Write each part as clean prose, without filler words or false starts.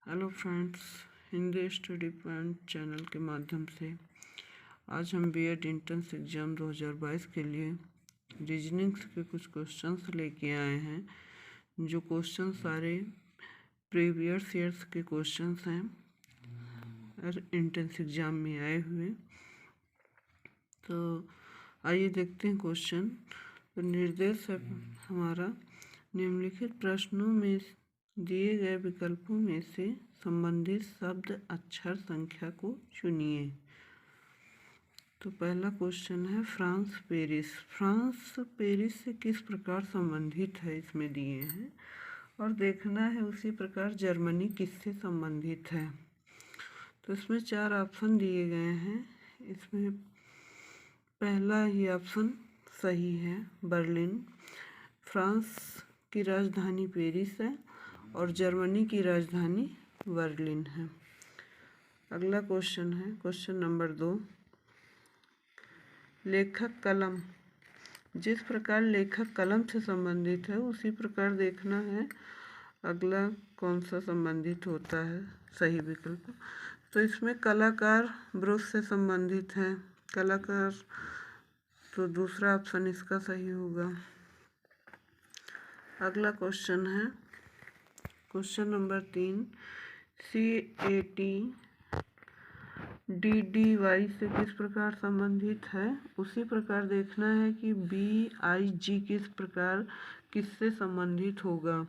Hello friends, Hindi study point channel के माध्यम से आज हम बीएड एंट्रेंस एग्ज़ाम 2022 के लिए रीजनिंग्स के कुछ क्वेश्चंस लेके आए हैं। जो क्वेश्चन सारे प्रीवियस ईयर्स के क्वेश्चंस हैं और एंट्रेंस एग्ज़ाम में आए हुए। तो आइए देखते हैं क्वेश्चन। तो निर्देश है हमारा, निम्नलिखित प्रश्नों में दिए गए विकल्पों में से संबंधित शब्द अक्षर संख्या को चुनिए। तो पहला क्वेश्चन है फ्रांस पेरिस। फ्रांस पेरिस से किस प्रकार संबंधित है, इसमें दिए हैं और देखना है। उसी प्रकार जर्मनी किससे संबंधित है। तो इसमें 4 ऑप्शन दिए गए हैं। इसमें पहला ही ऑप्शन सही है, बर्लिन। फ्रांस की राजधानी पेरिस है और जर्मनी की राजधानी बर्लिन है। अगला क्वेश्चन है क्वेश्चन नंबर 2, लेखक कलम। जिस प्रकार लेखक कलम से संबंधित है उसी प्रकार देखना है अगला कौन सा संबंधित होता है, सही विकल्प। तो इसमें कलाकार ब्रश से संबंधित है, कलाकार, तो दूसरा ऑप्शन इसका सही होगा। अगला क्वेश्चन है क्वेश्चन नंबर 3, CAT DDY से किस प्रकार संबंधित है। उसी प्रकार देखना है कि BIG किस प्रकार किससे संबंधित होगा।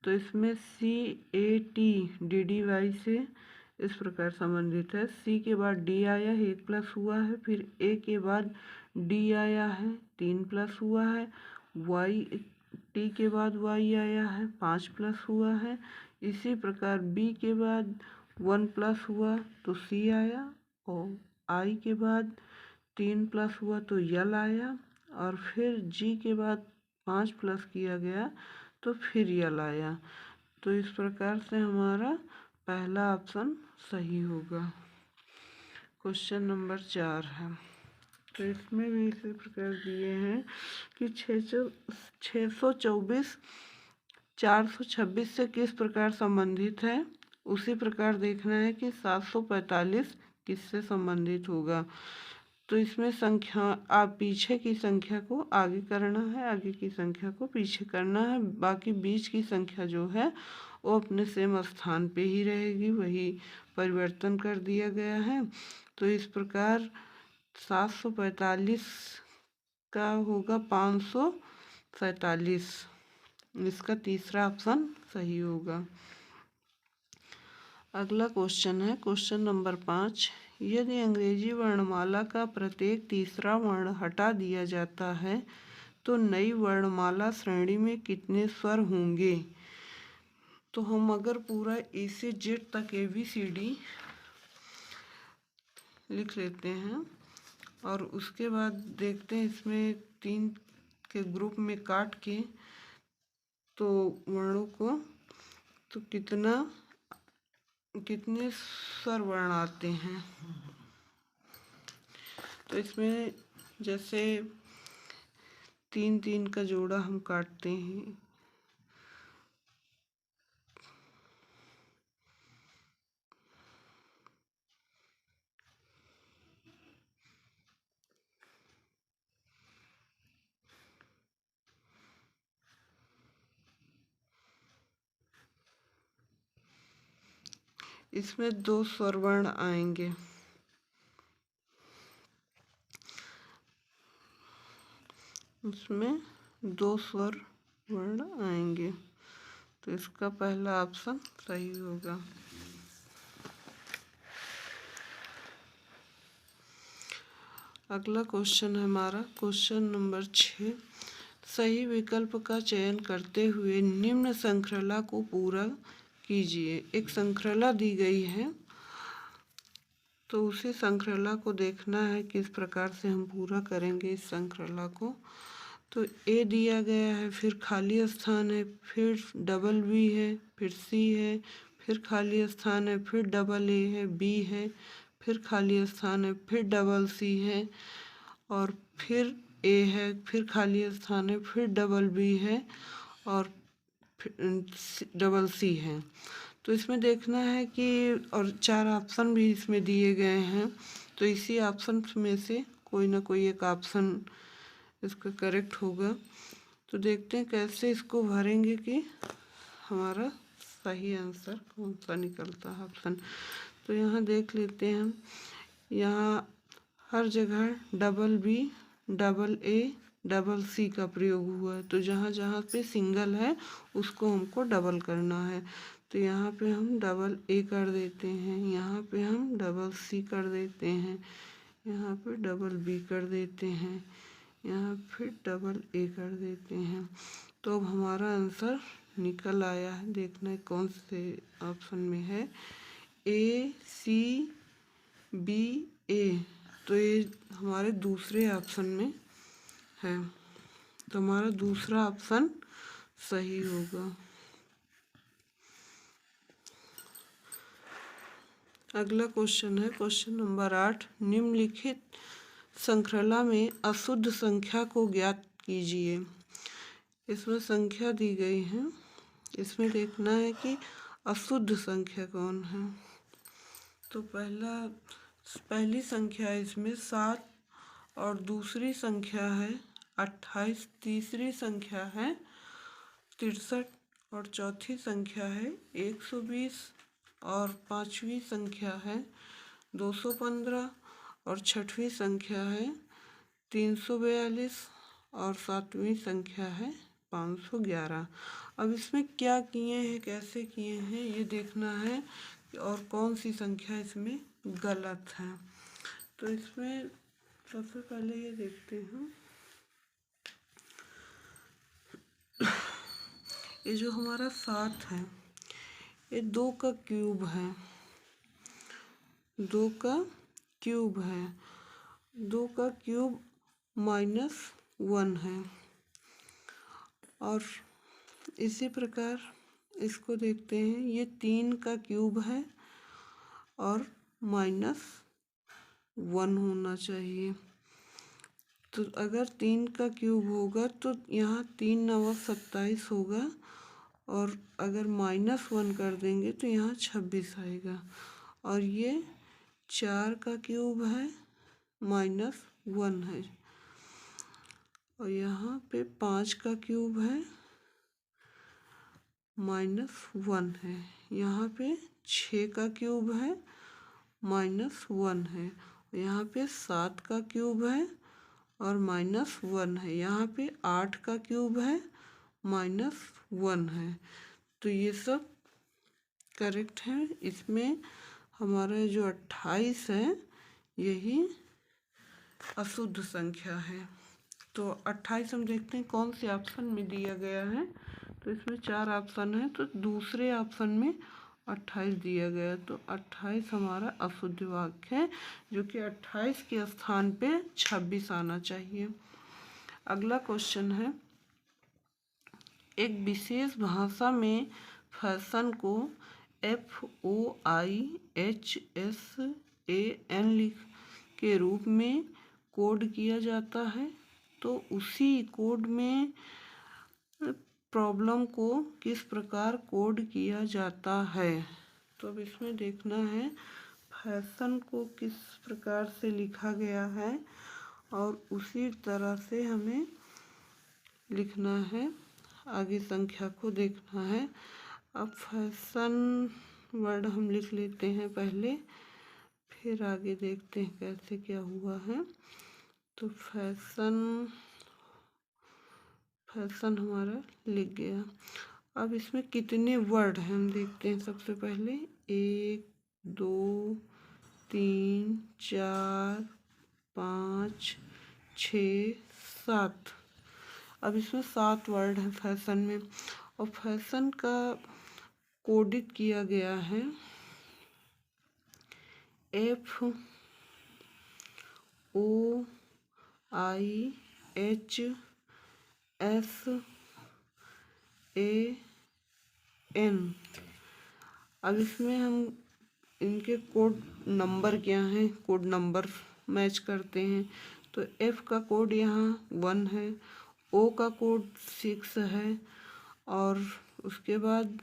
तो इसमें CAT DDY से इस प्रकार संबंधित है। C के बाद D आया है, 1 प्लस हुआ है, फिर A के बाद D आया है, 3 प्लस हुआ है, T के बाद Y आया है, 5 प्लस हुआ है। इसी प्रकार B के बाद 1 प्लस हुआ तो C आया, और I के बाद 3 प्लस हुआ तो L आया, और फिर G के बाद 5 प्लस किया गया तो फिर L आया। तो इस प्रकार से हमारा पहला ऑप्शन सही होगा। क्वेश्चन नंबर 4 है, तो इसमें भी इसी प्रकार दिए हैं कि 624 426 से किस प्रकार संबंधित है। उसी प्रकार देखना है कि 745 किससे संबंधित होगा। तो इसमें संख्या आप पीछे की संख्या को आगे करना है, आगे की संख्या को पीछे करना है। बाकी बीच की संख्या जो है वो अपने सेम स्थान पे ही रहेगी, वही परिवर्तन कर दिया गया है। तो इस प्रकार 745 का होगा 547, इसका तीसरा ऑप्शन सही होगा। अगला क्वेश्चन है क्वेश्चन नंबर 5, यदि अंग्रेजी वर्णमाला का प्रत्येक तीसरा वर्ण हटा दिया जाता है तो नई वर्णमाला श्रेणी में कितने स्वर होंगे। तो हम अगर पूरा A से Z तक ABCD लिख लेते हैं और उसके बाद देखते हैं इसमें 3 के ग्रुप में काट के तो वर्णों को तो कितने स्वर वर्ण आते हैं। तो इसमें जैसे 3 का जोड़ा हम काटते हैं, इसमें 2 स्वर वर्ण आएंगे। इसमें 2 स्वर वर्ण आएंगे, तो इसका पहला ऑप्शन सही होगा। अगला क्वेश्चन है हमारा क्वेश्चन नंबर 6, सही विकल्प का चयन करते हुए निम्न श्रृंखला को पूरा कीजिए। एक श्रृंखला दी गई है तो उसी श्रृंखला को देखना है किस प्रकार से हम पूरा करेंगे इस श्रृंखला को। तो A दिया गया है, फिर खाली स्थान है, फिर डबल B है, फिर C है, फिर खाली स्थान है, फिर डबल A है, B है, फिर खाली स्थान है, फिर डबल C है, और फिर A है, फिर खाली स्थान है, फिर डबल B है और फिर डबल C है। तो इसमें देखना है कि और 4 ऑप्शन भी इसमें दिए गए हैं, तो इसी ऑप्शन में से कोई ना कोई एक ऑप्शन इसका करेक्ट होगा। तो देखते हैं कैसे इसको भरेंगे कि हमारा सही आंसर कौन सा निकलता है ऑप्शन। तो यहाँ देख लेते हैं हम, यहाँ हर जगह double B, double A, double C का प्रयोग हुआ है। तो जहाँ जहाँ पे सिंगल है उसको हमको डबल करना है। तो यहाँ पे हम डबल ए कर देते हैं, यहाँ पे हम डबल सी कर देते हैं, यहाँ पे डबल बी कर देते हैं, यहाँ फिर डबल ए कर देते हैं। तो अब हमारा आंसर निकल आया है। देखना है कौन से ऑप्शन में है, ए सी बी ए। तो ये हमारे दूसरे ऑप्शन में है, तो हमारा दूसरा ऑप्शन सही होगा। अगला क्वेश्चन है क्वेश्चन नंबर 8। निम्नलिखित श्रृंखला में अशुद्ध संख्या को ज्ञात कीजिए। इसमें संख्या दी गई है, इसमें देखना है कि अशुद्ध संख्या कौन है। तो पहली संख्या इसमें 7 और दूसरी संख्या है 28, तीसरी संख्या है 63 और चौथी संख्या है 120 और पांचवी संख्या है 215 और छठवीं संख्या है 342 और सातवीं संख्या है 511। अब इसमें क्या किए हैं, कैसे किए हैं, ये देखना है और कौन सी संख्या इसमें गलत है। तो इसमें सबसे पहले ये देखते हैं, ये जो हमारा 7 है ये 2 का क्यूब है, 2 का क्यूब है, 2 का क्यूब -1 है। और इसी प्रकार इसको देखते हैं, ये 3 का क्यूब है और -1 होना चाहिए। तो अगर 3 का क्यूब होगा तो यहाँ 3 9 27 होगा, और अगर -1 कर देंगे तो यहाँ 26 आएगा। और ये 4 का क्यूब है, -1 है, और यहाँ पे 5 का क्यूब है, -1 है, यहाँ पे 6 का क्यूब है, -1 है, यहाँ पे 7 का क्यूब है और -1 है, यहाँ पे 8 का क्यूब है, -1 है। तो ये सब करेक्ट है। इसमें हमारा जो 28 है यही अशुद्ध संख्या है। तो 28 हम देखते हैं कौन से ऑप्शन में दिया गया है। तो इसमें 4 ऑप्शन है, तो दूसरे ऑप्शन में 28 दिया गया, तो 28 हमारा अशुद्ध वाक्य है, जो कि 28 के स्थान पे 26 आना चाहिए। अगला क्वेश्चन है, एक विशेष भाषा में फैशन को FOIHSAN के रूप में कोड किया जाता है, तो उसी कोड में प्रॉब्लम को किस प्रकार कोड किया जाता है। तो अब इसमें देखना है फैशन को किस प्रकार से लिखा गया है और उसी तरह से हमें लिखना है, आगे संख्या को देखना है। अब फैशन वर्ड हम लिख लेते हैं पहले, फिर आगे देखते हैं कैसे क्या हुआ है। तो फैशन हमारा लिख गया। अब इसमें कितने वर्ड हैं हम देखते हैं। सबसे पहले 1 2 3 4 5 6 7। अब इसमें 7 वर्ड हैं फैशन में, और फैशन का कोडित किया गया है FOIHSAN। अब इसमें हम इनके कोड नंबर क्या हैं, कोड नंबर मैच करते हैं। तो F का कोड यहाँ 1 है, O का कोड 6 है, और उसके बाद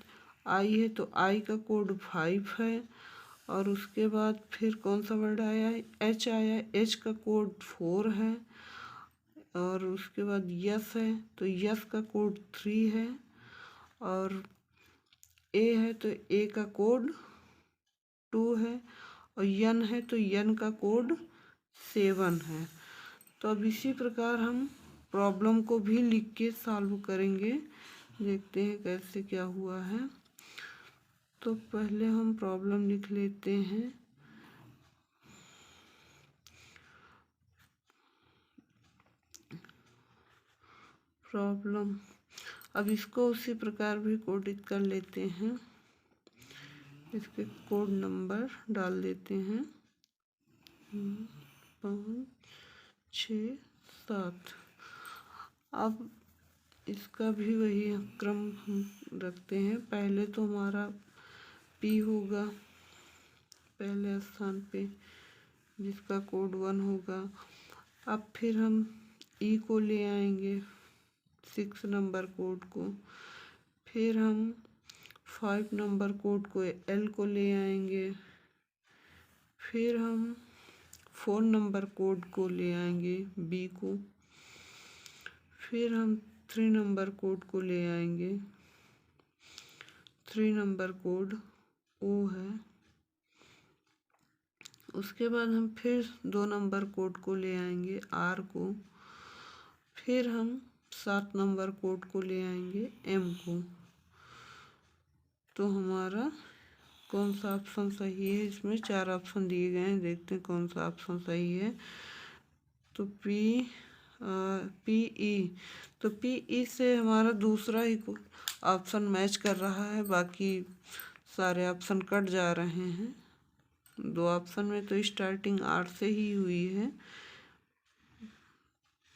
आई है तो आई का कोड 5 है। और उसके बाद फिर कौन सा वर्ड आया है, एच आया, एच का कोड 4 है। और उसके बाद यस है तो यस का कोड 3 है। और ए है तो ए का कोड 2 है। और यन है तो यन का कोड 7 है। तो अब इसी प्रकार हम प्रॉब्लम को भी लिख के सॉल्व करेंगे। देखते हैं कैसे क्या हुआ है। तो पहले हम प्रॉब्लम लिख लेते हैं। प्रॉब्लम, अब इसको उसी प्रकार भी कोडित कर लेते हैं। इसके कोड नंबर डाल देते हैं 5, 6, 7। अब इसका भी वही क्रम हम रखते हैं। पहले तो हमारा पी होगा पहले स्थान पे, जिसका कोड 1 होगा। अब फिर हम ई को ले आएंगे 6 नंबर कोड को। फिर हम 5 नंबर कोड को एल को ले आएंगे। फिर हम 4 नंबर कोड को ले आएंगे बी को। फिर हम 3 नंबर कोड को ले आएंगे। 3 नंबर कोड ओ है। उसके बाद हम फिर 2 नंबर कोड को ले आएंगे आर को। फिर हम 7 नंबर कोड को ले आएंगे एम को। तो हमारा कौन सा ऑप्शन सही है, इसमें 4 ऑप्शन दिए गए हैं, देखते हैं कौन सा ऑप्शन सही है। तो पी ई, तो पी ई से हमारा दूसरा ही ऑप्शन मैच कर रहा है, बाकी सारे ऑप्शन कट जा रहे हैं। 2 ऑप्शन में तो स्टार्टिंग आर से ही हुई है,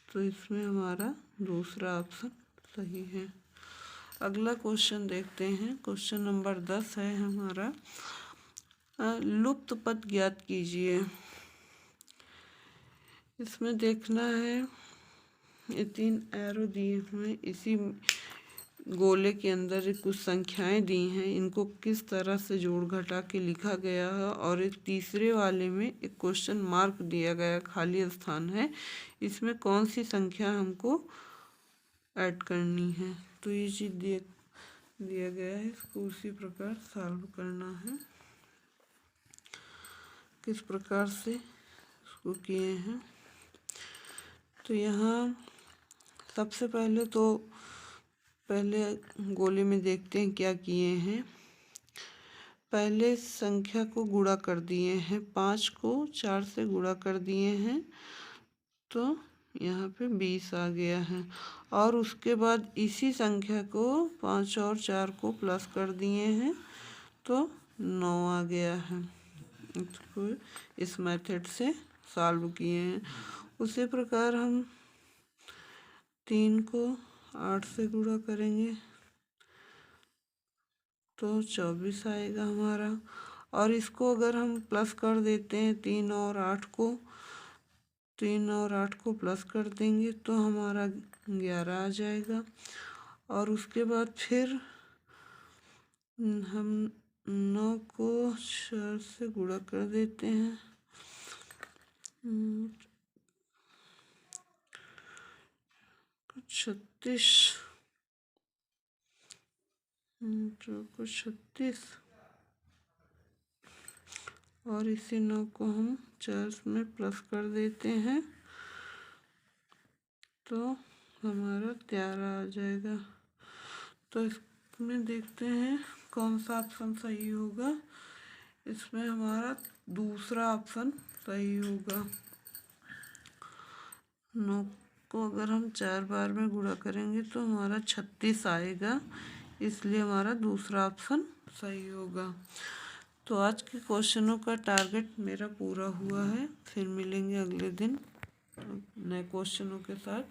तो इसमें हमारा दूसरा ऑप्शन सही है। अगला क्वेश्चन देखते हैं। क्वेश्चन नंबर 10 है हमारा, लुप्त पद ज्ञात कीजिए। इसमें देखना है ये 3 एरो दिए हुए, इसी गोले के अंदर कुछ संख्याएं दी हैं, इनको किस तरह से जोड़ घटा के लिखा गया है। और एक तीसरे वाले में एक क्वेश्चन मार्क दिया गया, खाली स्थान है, इसमें कौन सी संख्या हमको ऐड करनी है। तो ये चीज़ दिया गया है, इसको उसी प्रकार सॉल्व करना है। किस प्रकार से इसको किए हैं, तो यहाँ सबसे पहले तो पहले गोले में देखते हैं क्या किए हैं। पहले संख्या को गुणा कर दिए हैं, 5 को 4 से गुणा कर दिए हैं, तो यहाँ पे 20 आ गया है। और उसके बाद इसी संख्या को 5 और 4 को प्लस कर दिए हैं, तो 9 आ गया है। इसको इस मेथड से सॉल्व किए हैं। उसी प्रकार हम 3 को 8 से गुणा करेंगे तो 24 आएगा हमारा। और इसको अगर हम प्लस कर देते हैं 3 और 8 को प्लस कर देंगे तो हमारा 11 आ जाएगा। और उसके बाद फिर हम 9 को 4 से गुणा कर देते हैं, 36 और इसी 9 को हम 4 में प्लस कर देते हैं, तो हमारा 13 आ जाएगा। तो इसमें देखते हैं कौन सा ऑप्शन सही होगा। इसमें हमारा दूसरा ऑप्शन सही होगा। 9 को अगर हम 4 बार में गुणा करेंगे तो हमारा 36 आएगा, इसलिए हमारा दूसरा ऑप्शन सही होगा। तो आज के क्वेश्चनों का टारगेट मेरा पूरा हुआ है। फिर मिलेंगे अगले दिन नए क्वेश्चनों के साथ।